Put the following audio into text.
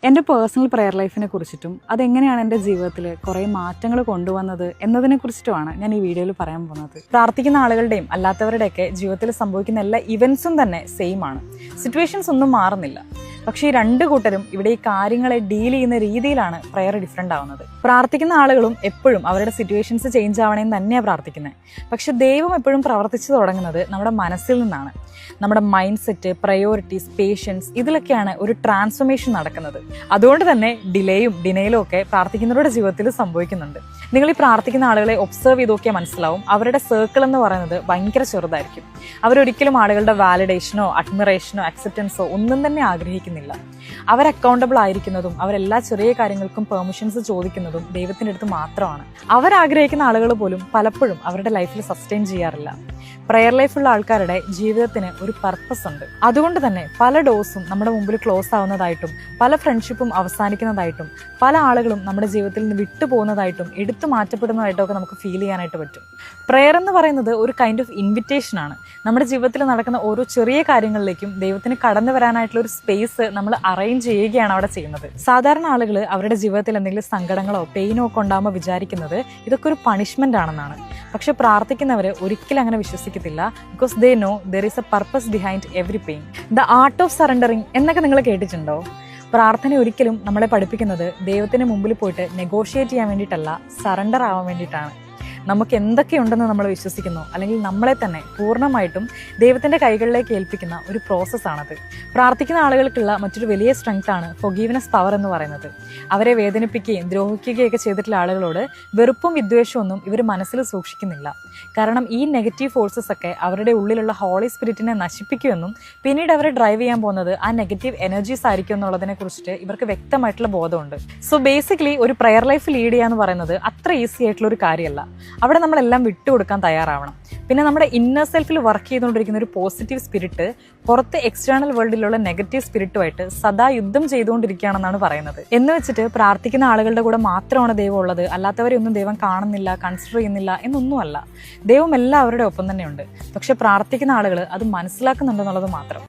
എൻ്റെ personal prayer ലൈഫിനെ കുറിച്ചിട്ടും അതെങ്ങനെയാണ് എൻ്റെ ജീവിതത്തിൽ കുറേ മാറ്റങ്ങൾ കൊണ്ടുവന്നത് എന്നതിനെ കുറിച്ചിട്ടുമാണ് ഞാൻ ഈ വീഡിയോയിൽ പറയാൻ പോകുന്നത്. പ്രാർത്ഥിക്കുന്ന ആളുകളുടെയും അല്ലാത്തവരുടെയൊക്കെ ജീവിതത്തിൽ സംഭവിക്കുന്ന എല്ലാ ഇവൻസും തന്നെ സെയിം ആണ്. സിറ്റുവേഷൻസ് ഒന്നും മാറുന്നില്ല. പക്ഷേ ഈ രണ്ട് കൂട്ടരും ഇവിടെ ഈ കാര്യങ്ങളെ ഡീൽ ചെയ്യുന്ന രീതിയിലാണ് പ്രെയർ ഡിഫറെൻ്റ് ആവുന്നത്. പ്രാർത്ഥിക്കുന്ന ആളുകളും എപ്പോഴും അവരുടെ സിറ്റുവേഷൻസ് ചേഞ്ച് ആവണമെന്ന് തന്നെയാണ് പ്രാർത്ഥിക്കുന്നത്. പക്ഷെ ദൈവം എപ്പോഴും പ്രവർത്തിച്ചു തുടങ്ങുന്നത് നമ്മുടെ മനസ്സിൽ നിന്നാണ്. നമ്മുടെ മൈൻഡ് സെറ്റ്, പ്രയോറിറ്റീസ്, പേഷ്യൻസ്, ഇതിലൊക്കെയാണ് ഒരു ട്രാൻസ്ഫോർമേഷൻ നടക്കുന്നത്. അതുകൊണ്ട് തന്നെ ഡിലേയും ഡിനയിലും ഒക്കെ പ്രാർത്ഥിക്കുന്നവരുടെ ജീവിതത്തിൽ സംഭവിക്കുന്നുണ്ട്. നിങ്ങൾ ഈ പ്രാർത്ഥിക്കുന്ന ആളുകളെ ഒബ്സർവ് ചെയ്ത് നോക്കിയാൽ മനസ്സിലാവും, അവരുടെ സർക്കിൾ എന്ന് പറയുന്നത് ഭയങ്കര ചെറുതായിരിക്കും. അവരൊരിക്കലും ആളുകളുടെ വാലിഡേഷനോ അഡ്മിറേഷനോ അക്സെപ്റ്റൻസോ ഒന്നും തന്നെ ആഗ്രഹിക്കുന്നില്ല. അവർ അക്കൗണ്ടബിൾ ആയിരിക്കുന്നതും അവരെല്ലാ ചെറിയ കാര്യങ്ങൾക്കും പെർമിഷൻസ് ചോദിക്കുന്നതും ദൈവത്തിൻ്റെ അടുത്ത് മാത്രമാണ്. അവരാഗ്രഹിക്കുന്ന ആളുകൾ പോലും പലപ്പോഴും അവരുടെ ലൈഫിൽ സസ്റ്റെയിൻ ചെയ്യാറില്ല. പ്രെയർ ലൈഫുള്ള ആൾക്കാരുടെ ജീവിതത്തിന് ഒരു പർപ്പസ് ഉണ്ട്. അതുകൊണ്ട് തന്നെ പല ഡോസും നമ്മുടെ മുമ്പിൽ ക്ലോസ് ആവുന്നതായിട്ടും പല ഫ്രണ്ട്ഷിപ്പും അവസാനിക്കുന്നതായിട്ടും പല ആളുകളും നമ്മുടെ ജീവിതത്തിൽ നിന്ന് വിട്ടുപോകുന്നതായിട്ടും എടുത്തു മാറ്റപ്പെടുന്നതായിട്ടും ഒക്കെ നമുക്ക് ഫീൽ ചെയ്യാനായിട്ട് പറ്റും. പ്രെയർ എന്ന് പറയുന്നത് ഒരു കൈൻഡ് ഓഫ് ഇൻവിറ്റേഷൻ ആണ്. നമ്മുടെ ജീവിതത്തിൽ നടക്കുന്ന ഓരോ ചെറിയ കാര്യങ്ങളിലേക്കും ദൈവത്തിന് കടന്നു വരാനായിട്ടുള്ള ഒരു സ്പേസ് നമ്മൾ അറേഞ്ച് ചെയ്യുകയാണ് അവിടെ ചെയ്യുന്നത്. സാധാരണ ആളുകൾ അവരുടെ ജീവിതത്തിൽ എന്തെങ്കിലും സങ്കടങ്ങളോ പെയിനോ ഒക്കെ ഉണ്ടാകുമ്പോൾ വിചാരിക്കുന്നത് ഇതൊക്കെ ഒരു പണിഷ്മെന്റ് ആണെന്നാണ്. പക്ഷെ പ്രാർത്ഥിക്കുന്നവർ ഒരിക്കലും അങ്ങനെ വിശ്വസിക്കത്തില്ല. Because they know there is a purpose behind every pain. The art of surrendering എന്നൊക്കെ നിങ്ങൾ കേട്ടിട്ടുണ്ടോ? പ്രാർത്ഥന ഒരിക്കലും നമ്മളെ പഠിപ്പിക്കുന്നത് ദൈവത്തിന് മുമ്പിൽ പോയിട്ട് നെഗോഷിയേറ്റ് ചെയ്യാൻ വേണ്ടിയിട്ടല്ല, സറണ്ടർ ആവാൻ വേണ്ടിയിട്ടാണ്. നമുക്ക് എന്തൊക്കെയുണ്ടെന്ന് നമ്മൾ വിശ്വസിക്കുന്നു, അല്ലെങ്കിൽ നമ്മളെ തന്നെ പൂർണ്ണമായിട്ടും ദൈവത്തിൻ്റെ കൈകളിലേക്ക് ഏൽപ്പിക്കുന്ന ഒരു പ്രോസസ്സാണത്. പ്രാർത്ഥിക്കുന്ന ആളുകൾക്കുള്ള മറ്റൊരു വലിയ സ്ട്രെങ്ത് ആണ് ഫൊർഗീവ്നെസ് പവർ എന്ന് പറയുന്നത്. അവരെ വേദനിപ്പിക്കുകയും ദ്രോഹിക്കുകയൊക്കെ ചെയ്തിട്ടുള്ള ആളുകളോട് വെറുപ്പും വിദ്വേഷവും ഒന്നും ഇവർ മനസ്സിൽ സൂക്ഷിക്കുന്നില്ല. കാരണം ഈ നെഗറ്റീവ് ഫോഴ്സസ് ഒക്കെ അവരുടെ ഉള്ളിലുള്ള ഹോളി സ്പിരിറ്റിനെ നശിപ്പിക്കുമെന്നും പിന്നീട് അവരെ ഡ്രൈവ് ചെയ്യാൻ പോകുന്നത് ആ നെഗറ്റീവ് എനർജീസ് ആയിരിക്കും എന്നുള്ളതിനെ കുറിച്ചിട്ട് ഇവർക്ക് വ്യക്തമായിട്ടുള്ള ബോധമുണ്ട്. സോ ബേസിക്കലി ഒരു പ്രെയർ ലൈഫ് ലീഡ് ചെയ്യുക എന്ന് പറയുന്നത് അത്ര ഈസി ആയിട്ടുള്ള ഒരു കാര്യമല്ല. അവിടെ നമ്മളെല്ലാം വിട്ടുകൊടുക്കാൻ തയ്യാറാവണം. പിന്നെ നമ്മുടെ ഇന്നർ സെൽഫിൽ വർക്ക് ചെയ്തുകൊണ്ടിരിക്കുന്ന ഒരു പോസിറ്റീവ് സ്പിരിറ്റ് പുറത്തെ എക്സ്റ്റേണൽ വേൾഡിലുള്ള നെഗറ്റീവ് സ്പിരിറ്റുമായിട്ട് സദാ യുദ്ധം ചെയ്തുകൊണ്ടിരിക്കുകയാണെന്നാണ് പറയുന്നത്. എന്ന് വെച്ചിട്ട് പ്രാർത്ഥിക്കുന്ന ആളുകളുടെ കൂടെ മാത്രമാണ് ദൈവം ഉള്ളത്, അല്ലാത്തവരെ ഒന്നും ദൈവം കാണുന്നില്ല, കൺസിഡർ ചെയ്യുന്നില്ല എന്നൊന്നുമല്ല. ദൈവം എല്ലാവരുടെ ഒപ്പം തന്നെയുണ്ട്. പക്ഷെ പ്രാർത്ഥിക്കുന്ന ആളുകൾ അത് മനസ്സിലാക്കുന്നുണ്ടെന്നുള്ളത് മാത്രം.